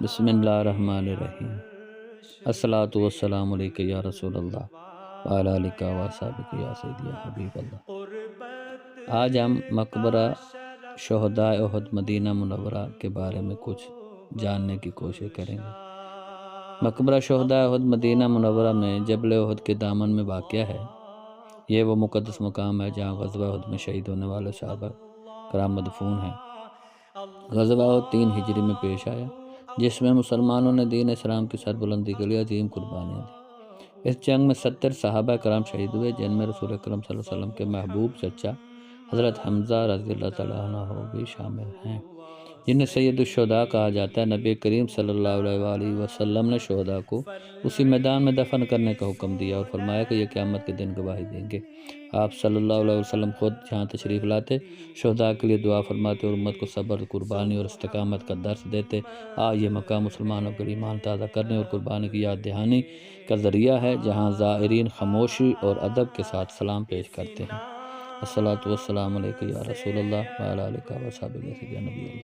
بسم اللہ الرحمن الرحیم۔ الصلاۃ والسلام علیک یا رسول اللہ وعلی آلک و اصحابک یا سیدی یا حبیب اللہ۔ آج ہم مقبرہ شہدائے احد مدینہ منورہ کے بارے میں کچھ جاننے کی کوشش کریں گے۔ مقبرہ شہدائے احد مدینہ منورہ میں جبل احد کے دامن میں واقع ہے۔ یہ وہ مقدس مقام ہے جہاں غزوہ احد میں شہید ہونے والے صحابہ کرام مدفون ہیں۔ غزوہ احد 3 ہجری میں پیش آیا، جس میں مسلمانوں نے دین اسلام کی سربلندی کے لیے عظیم قربانیاں دیں۔ اس جنگ میں 70 صحابہ کرام شہید ہوئے، جن میں رسول اکرم صلی اللہ علیہ وسلم کے محبوب چچا حضرت حمزہ رضی اللہ تعالیٰ عنہ بھی شامل ہیں، جنہیں سید الشہداء کہا جاتا ہے۔ نبی کریم صلی اللہ علیہ وآلہ وسلم نے شہداء کو اسی میدان میں دفن کرنے کا حکم دیا اور فرمایا کہ یہ قیامت کے دن گواہی دیں گے۔ آپ صلی اللہ علیہ وسلم خود جہاں تشریف لاتے، شہداء کے لیے دعا فرماتے اور امت کو صبر، قربانی اور استقامت کا درس دیتے۔ یہ مقام مسلمانوں کے لیے ایمان تازہ کرنے اور قربانی کی یاد دہانی کا ذریعہ ہے، جہاں زائرین خاموشی اور ادب کے ساتھ سلام پیش کرتے ہیں۔ الصلاۃ والسلام علیک یا رسول اللہ وعلی آلک و اصحابک یا نبی اللہ۔